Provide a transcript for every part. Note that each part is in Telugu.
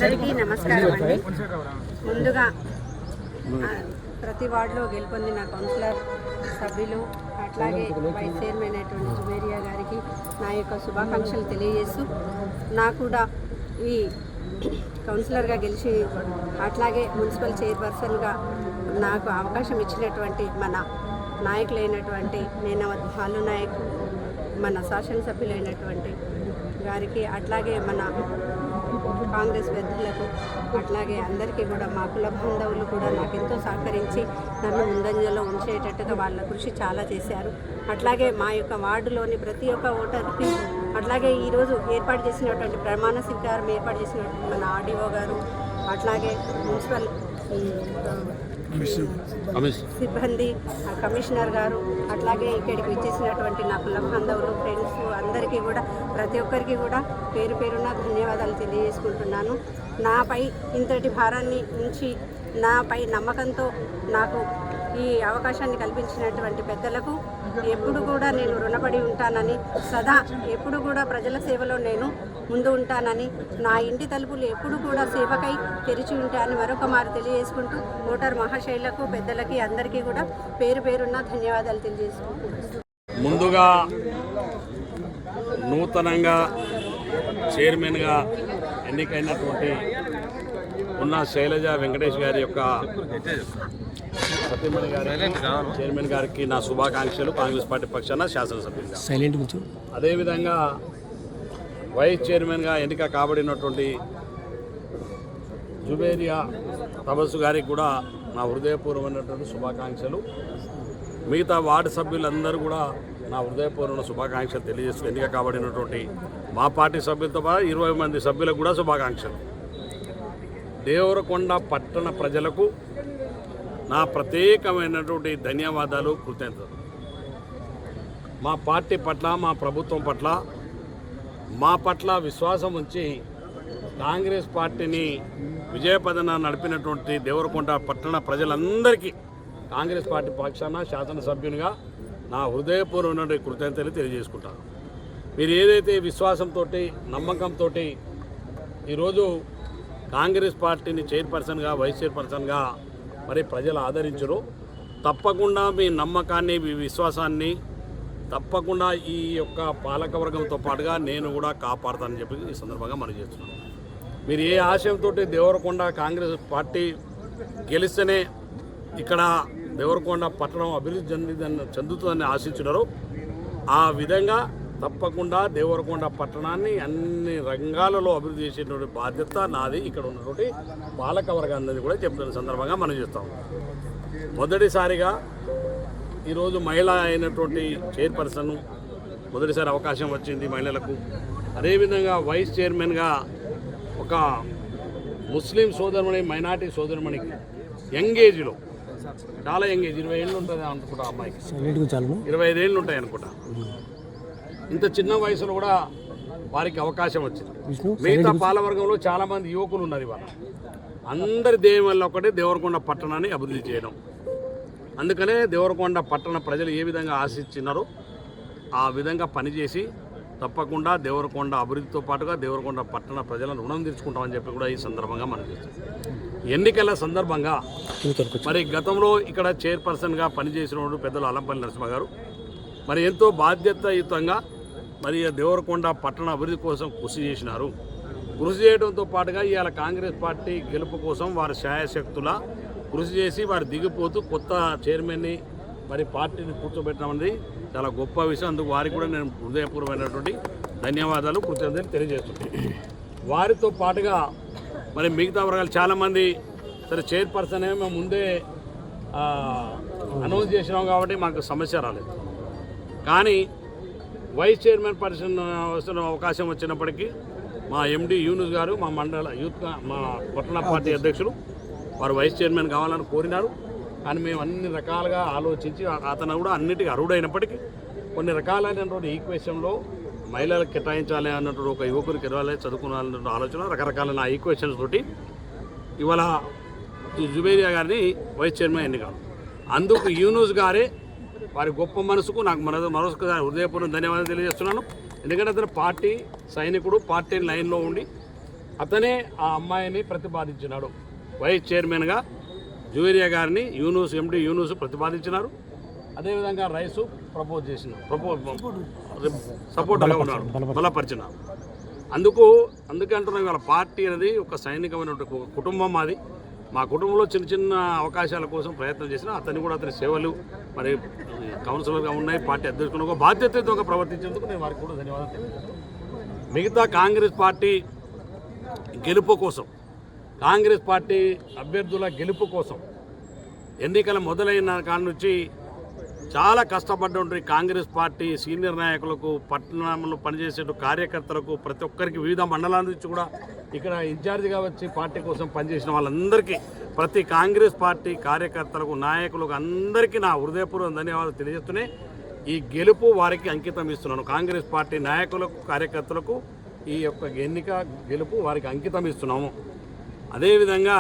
అందరికీ నమస్కారం అండి. ముందుగా ప్రతి వార్డులో గెలుపొందిన కౌన్సిలర్ సభ్యులు అట్లాగే వైస్ చైర్మన్ అయినటువంటి జుబేరియా గారికి నా యొక్క శుభాకాంక్షలు తెలియజేస్తూ నాకు కూడా ఈ కౌన్సిలర్గా గెలిచి అట్లాగే మున్సిపల్ చైర్పర్సన్గా నాకు అవకాశం ఇచ్చినటువంటి మన నాయకులైనటువంటి నేనవత్ భాలు నాయక్, మన శాసనసభ్యులైనటువంటి గారికి అట్లాగే మన కాంగ్రెస్ పెద్దలకు అట్లాగే అందరికీ కూడా మా కుల బాంధవులు కూడా నాకు ఎంతో సహకరించి నన్ను ముందంజలో ఉంచేటట్టుగా వాళ్ళ కృషి చాలా చేశారు. అట్లాగే మా యొక్క వార్డులోని ప్రతి ఒక్క ఓటర్కి అట్లాగే ఈరోజు ఏర్పాటు చేసినటువంటి ప్రమాణ స్వీకారం ఏర్పాటు చేసినటువంటి మన ఆర్డీఓ గారు అట్లాగే మున్సిపల్ సిబ్బంది కమిషనర్ గారు అట్లాగే ఇక్కడికి వచ్చేసినటువంటి నా కుల బాంధవులు ఫ్రెండ్స్ అందరికీ కూడా ప్రతి ఒక్కరికి కూడా పేరు పేరున ధన్యవాదాలు తెలియజేసుకుంటున్నాను. నాపై ఇంతటి భారాన్ని ఉంచి నాపై నమ్మకంతో నాకు ఈ అవకాశాన్ని కల్పించినటువంటి పెద్దలకు ఎప్పుడు కూడా నేను రుణపడి ఉంటానని, సదా ఎప్పుడు కూడా ప్రజల సేవలో నేను ముందు ఉంటానని, నా ఇంటి తలుపులు ఎప్పుడు కూడా సేవకై తెరిచి ఉంటాయని మరొక మారు తెలియజేసుకుంటూ ఓటర్ మహాశైలకు పెద్దలకి అందరికీ కూడా పేరు పేరున్న ధన్యవాదాలు తెలియజేసుకుంటున్నాను. ముందుగా నూతనంగా చైర్మన్గా ఎన్నికైనటువంటి ఉన్న శైలజ వెంకటేష్ గారి యొక్క సత్యమణి గారి చైర్మన్ గారికి నా శుభాకాంక్షలు కాంగ్రెస్ పార్టీ పక్షాన శాసనసభ్యులుగా. అదేవిధంగా వైస్ చైర్మన్గా ఎన్నిక కాబడినటువంటి జుబేరియా తబస్సు గారికి కూడా నా హృదయపూర్వమైనటువంటి శుభాకాంక్షలు. మిగతా వార్డు సభ్యులందరూ కూడా నా హృదయపూర్వమైన శుభాకాంక్షలు తెలియజేస్తూ ఎన్నిక కాబడినటువంటి మా పార్టీ సభ్యులతో పాటు 20 మంది సభ్యులకు కూడా శుభాకాంక్షలు. దేవరకొండ పట్టణ ప్రజలకు నా ప్రత్యేకమైనటువంటి ధన్యవాదాలు, కృతజ్ఞతలు. మా పార్టీ పట్ల, మా ప్రభుత్వం పట్ల, మా పట్ల విశ్వాసం ఉంచి కాంగ్రెస్ పార్టీని విజయపదన నడిపినటువంటి దేవరకొండ పట్టణ ప్రజలందరికీ కాంగ్రెస్ పార్టీ పక్షాన శాసనసభ్యునిగా నా హృదయపూర్వమైన కృతజ్ఞతలు తెలియజేసుకుంటాను. మీరు ఏదైతే విశ్వాసంతో, నమ్మకంతో ఈరోజు కాంగ్రెస్ పార్టీని చైర్పర్సన్గా, వైస్ చైర్పర్సన్గా మరి ప్రజలు ఆదరించరు. తప్పకుండా మీ నమ్మకాన్ని, మీ విశ్వాసాన్ని తప్పకుండా ఈ యొక్క పాలకవర్గంతో పాటుగా నేను కూడా కాపాడుతానని చెప్పి ఈ సందర్భంగా మనం చేస్తున్నాను. మీరు ఏ ఆశయంతో దేవరకొండ కాంగ్రెస్ పార్టీ గెలిస్తేనే ఇక్కడ దేవరకొండ పట్టణం అభివృద్ధి చెందుతుందని ఆశించినారో ఆ విధంగా తప్పకుండా దేవరకొండ పట్టణాన్ని అన్ని రంగాలలో అభివృద్ధి చేసేటువంటి బాధ్యత నాది. ఇక్కడ ఉన్నటువంటి పాలకవర్గాన్ని కూడా చెప్తున్న సందర్భంగా మనం చేస్తాం. మొదటిసారిగా ఈరోజు మహిళ అయినటువంటి చైర్పర్సన్ మొదటిసారి అవకాశం వచ్చింది మహిళలకు. అదేవిధంగా వైస్ చైర్మన్గా ఒక ముస్లిం సోదరుమణి, మైనార్టీ సోదరుమణికి యంగ్ ఏజ్లో, చాలా యంగ్ ఏజ్, 20 ఏళ్ళు ఉంటుంది అనుకుంటా, అమ్మాయికి 25 ఏళ్ళు ఉంటాయి అనుకుంటా. ఇంత చిన్న వయసులో కూడా వారికి అవకాశం వచ్చింది. మిగతా పాలవర్గంలో చాలామంది యువకులు ఉన్నారు. ఇవాళ అందరి ధ్యేయం వల్ల ఒకటే దేవరకొండ పట్టణాన్ని అభివృద్ధి చేయడం. అందుకనే దేవరకొండ పట్టణ ప్రజలు ఏ విధంగా ఆశించినారో ఆ విధంగా పనిచేసి తప్పకుండా దేవరకొండ అభివృద్ధితో పాటుగా దేవరకొండ పట్టణ ప్రజలను రుణం తీర్చుకుంటామని చెప్పి కూడా ఈ సందర్భంగా మనం చేస్తాం. ఎన్నికల సందర్భంగా మరి గతంలో ఇక్కడ చైర్పర్సన్గా పనిచేసిన పెద్దలు అల్లంపల్లి నరసింహ గారు మరి ఎంతో బాధ్యతాయుతంగా మరి దేవరకొండ పట్టణ అభివృద్ధి కోసం కృషి చేసినారు. కృషి చేయడంతో పాటుగా ఇవాళ కాంగ్రెస్ పార్టీ గెలుపు కోసం వారి శాయశక్తుల కృషి చేసి వారు దిగిపోతూ కొత్త చైర్మన్ని మరి పార్టీని కూర్చోబెట్టడం అనేది చాలా గొప్ప విషయం. అందుకు వారికి కూడా నేను హృదయపూర్వమైనటువంటి ధన్యవాదాలు, కృతజ్ఞతలు తెలియజేస్తున్నాను. వారితో పాటుగా మరి మిగతా వర్గాలు చాలామంది సరే చైర్పర్సన్ మేము ముందే అనౌన్స్ చేసినాం కాబట్టి మాకు సమస్య రాలేదు. కానీ వైస్ చైర్మన్ పర్సన్ అవకాశం వచ్చినప్పటికీ మా ఎండి యూనుస్ గారు, మా మండల యూత్, మా పట్టణ పార్టీ అధ్యక్షులు వారు వైస్ చైర్మన్ కావాలని కోరినారు. కానీ మేము అన్ని రకాలుగా ఆలోచించి అతను కూడా అన్నిటికీ అర్హుడైనప్పటికీ కొన్ని రకాలైనటువంటి ఈక్వేషన్లో మహిళలకు కేటాయించాలి అన్నటువంటి ఒక యువకునికి ఇవ్వాలి, చదువుకోవాలన్న ఆలోచన రకరకాలైన ఈక్వేషన్స్ తోటి ఇవాళ జుబేరియా గారిని వైస్ చైర్మన్ ఎన్నికలు. అందుకు యూనుస్ గారే వారి గొప్ప మనసుకు నాకు మరొకసారి హృదయపూర్వక ధన్యవాదాలు తెలియజేస్తున్నాను. ఎందుకంటే అతను పార్టీ సైనికుడు, పార్టీ లైన్లో ఉండి అతనే ఆ అమ్మాయిని ప్రతిపాదించినాడు. వైస్ చైర్మన్గా జూవేరియా గారిని ఎండి యూనూస్ ప్రతిపాదించినారు. అదేవిధంగా రైసు ప్రపోజ్ చేసినారు, సపోర్ట్గా ఉన్నాడు, బలపరిచినారు. అందుకే అంటున్నాం, ఇవాళ పార్టీ అనేది ఒక సైనికమైన ఒక కుటుంబం. మాది మా కుటుంబంలో చిన్న చిన్న అవకాశాల కోసం ప్రయత్నం చేసిన అతని కూడా అతని సేవలు మరి కౌన్సిలర్గా ఉన్నాయి, పార్టీ అధ్యక్షుడు ఒక బాధ్యతతో ప్రవర్తించేందుకు నేను వారికి కూడా ధన్యవాదాలు తెలియజేస్తాను. మిగతా కాంగ్రెస్ పార్టీ గెలుపు కోసం, కాంగ్రెస్ పార్టీ అభ్యర్థుల గెలుపు కోసం ఎన్నికల మొదలైన కాడ నుంచి చాలా కష్టపడ్డ కాంగ్రెస్ పార్టీ సీనియర్ నాయకులకు, పట్టణంలో పనిచేసే కార్యకర్తలకు, ప్రతి ఒక్కరికి వివిధ మండలాల నుంచి కూడా ఇక్కడ ఇన్ఛార్జిగా వచ్చి పార్టీ కోసం పనిచేసిన వాళ్ళందరికీ, ప్రతి కాంగ్రెస్ పార్టీ కార్యకర్తలకు, నాయకులకు అందరికీ నా హృదయపూర్వక ధన్యవాదాలు తెలియజేస్తూనే ఈ గెలుపు వారికి అంకితం ఇస్తున్నాను. కాంగ్రెస్ పార్టీ నాయకులకు, కార్యకర్తలకు ఈ యొక్క ఎన్నిక గెలుపు వారికి అంకితం ఇస్తున్నాము. అదేవిధంగా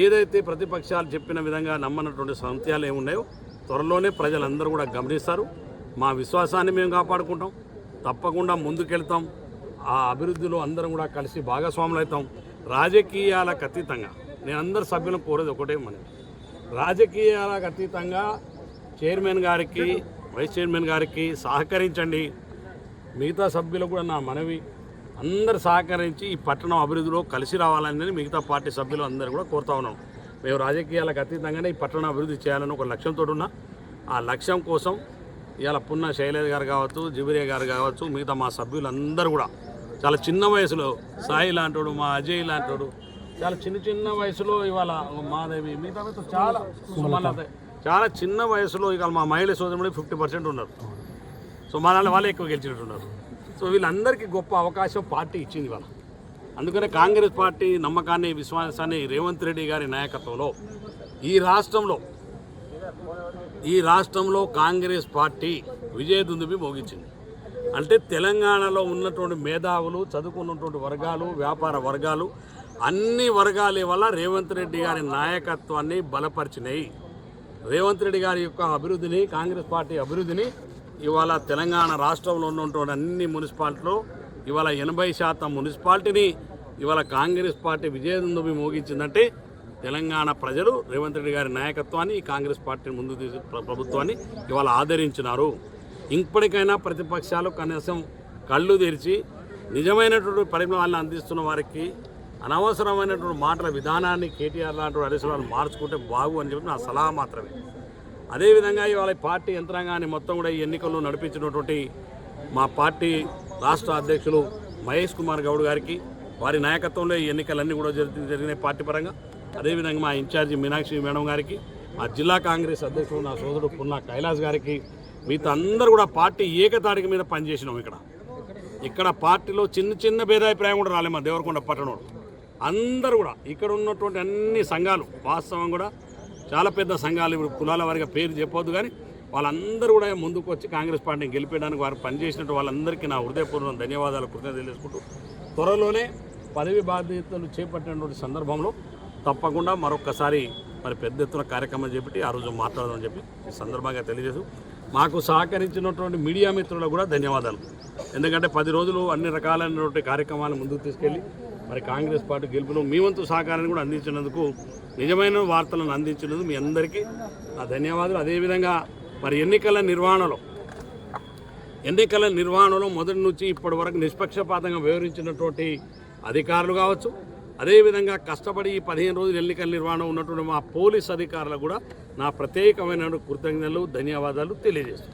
ఏదైతే ప్రతిపక్షాలు చెప్పిన విధంగా నమ్మనటువంటి సంత్యాలు ఏమున్నాయో త్వరలోనే ప్రజలందరూ కూడా గమనిస్తారు. మా విశ్వాసాన్ని మేము కాపాడుకుంటాం, తప్పకుండా ముందుకెళ్తాం. ఆ అభివృద్ధిలో అందరం కూడా కలిసి భాగస్వాములు అవుతాం. రాజకీయాలకు అతీతంగా నేను అందరు సభ్యులను కోరేది ఒకటే, రాజకీయాలకు అతీతంగా చైర్మన్ గారికి, వైస్ చైర్మన్ గారికి సహకరించండి. మిగతా సభ్యులకు కూడా నా మనవి, అందరు సహకరించి ఈ పట్టణం అభివృద్ధిలో కలిసి రావాలని మిగతా పార్టీ సభ్యులు అందరూ కూడా కోరుతా ఉన్నాం. మేము రాజకీయాలకు అతీతంగానే ఈ పట్టణం అభివృద్ధి చేయాలని ఒక లక్ష్యంతో ఉన్నా. ఆ లక్ష్యం కోసం ఇవాళ పున్న శైలేష్ గారు కావచ్చు, జూవేరియా గారు కావచ్చు, మిగతా మా సభ్యులందరూ కూడా చాలా చిన్న వయసులో, సాయి లాంటోడు, మా అజయ్ లాంటోడు, చాలా చిన్న వయసులో ఇవాళ మాదేవి, మిగతా చాలా చిన్న వయసులో ఇవాళ మా మహిళ సోదరులు 50% ఉన్నారు. సో మా వాళ్ళే ఎక్కువ గెలిచినట్టున్నారు. సో వీళ్ళందరికీ గొప్ప అవకాశం పార్టీ ఇచ్చింది ఇవాళ. అందుకనే కాంగ్రెస్ పార్టీ నమ్మకాన్ని, విశ్వాసాన్ని రేవంత్ రెడ్డి గారి నాయకత్వంలో ఈ రాష్ట్రంలో కాంగ్రెస్ పార్టీ విజయదుందుబి మోగించింది. అంటే తెలంగాణలో ఉన్నటువంటి మేధావులు, చదువుకున్నటువంటి వర్గాలు, వ్యాపార వర్గాలు, అన్ని వర్గాల వల్ల రేవంత్ రెడ్డి గారి నాయకత్వాన్ని బలపరిచినాయి. రేవంత్ రెడ్డి గారి యొక్క అభివృద్ధిని, కాంగ్రెస్ పార్టీ అభివృద్ధిని ఇవాళ తెలంగాణ రాష్ట్రంలో ఉన్నటువంటి అన్ని మున్సిపాలిటీలో ఇవాళ 80% మున్సిపాలిటీని ఇవాళ కాంగ్రెస్ పార్టీ విజయదుందుబి మోగించిందంటే తెలంగాణ ప్రజలు రేవంత్ రెడ్డి గారి నాయకత్వాన్ని, కాంగ్రెస్ పార్టీని ముందుకు తీసు ప్రభుత్వాన్ని ఇవాళ ఆదరించినారు. ఇప్పటికైనా ప్రతిపక్షాలు కనీసం కళ్ళు తెరిచి నిజమైనటువంటి పరిణామాలను అందిస్తున్న వారికి అనవసరమైనటువంటి మాటల విధానాన్ని కేటీఆర్ లాంటి అధికారులు మార్చుకుంటే బాగు అని చెప్పి నా సలహా మాత్రమే. అదేవిధంగా ఇవాళ పార్టీ యంత్రాంగాన్ని మొత్తం కూడా ఈ ఎన్నికల్లో నడిపించినటువంటి మా పార్టీ రాష్ట్ర అధ్యక్షులు మహేష్ కుమార్ గౌడ్ గారికి, వారి నాయకత్వంలో ఈ ఎన్నికలన్నీ కూడా జరిగినాయి పార్టీ పరంగా. అదేవిధంగా మా ఇన్ఛార్జి మీనాక్షి మేడం గారికి, మా జిల్లా కాంగ్రెస్ అధ్యక్షుడు నా సోదరుడు పున్న కైలాస్ గారికి, మిగతా అందరూ కూడా పార్టీ ఏకతాటిక మీద పనిచేసినాం. ఇక్కడ పార్టీలో చిన్న భేదాభిప్రాయం కూడా రాలే. మా దేవరకొండ పట్టణంలో అందరూ కూడా ఇక్కడ ఉన్నటువంటి అన్ని సంఘాలు, వాస్తవం కూడా చాలా పెద్ద సంఘాలు, ఇప్పుడు కులాల వారిగా పేరు చెప్పవద్దు, కానీ వాళ్ళందరూ కూడా ముందుకు వచ్చి కాంగ్రెస్ పార్టీని గెలిపేయడానికి వారు పనిచేసినట్టు వాళ్ళందరికీ నా హృదయపూర్వక ధన్యవాదాలు, కృతజ్ఞతలు తెలియజేసుకుంటూ త్వరలోనే పదవి బాధ్యతలు చేపట్టినటువంటి సందర్భంలో తప్పకుండా మరొకసారి మరి పెద్ద ఎత్తున కార్యక్రమం చేపట్టి ఆ రోజు మాట్లాడదామని చెప్పి ఈ సందర్భంగా తెలియజేస్తూ మాకు సహకరించినటువంటి మీడియా మిత్రులకు కూడా ధన్యవాదాలు. ఎందుకంటే 10 రోజులు అన్ని రకాలైనటువంటి కార్యక్రమాలను ముందుకు తీసుకెళ్ళి మరి కాంగ్రెస్ పార్టీ గెలుపులో మీ వంతు సహకారాన్ని కూడా అందించినందుకు, నిజమైన వార్తలను అందించినందుకు మీ అందరికీ నా ధన్యవాదాలు. అదేవిధంగా మరి ఎన్నికల నిర్వహణలో మొదటి నుంచి ఇప్పటి వరకు నిష్పక్షపాతంగా వ్యవహరించినటువంటి అధికారులు కావచ్చు, అదేవిధంగా కష్టపడి ఈ 15 రోజులు ఎన్నికల నిర్వహణ ఉన్నటువంటి మా పోలీస్ అధికారులకు కూడా నా ప్రత్యేకమైన కృతజ్ఞతలు, ధన్యవాదాలు తెలియజేస్తున్నాను.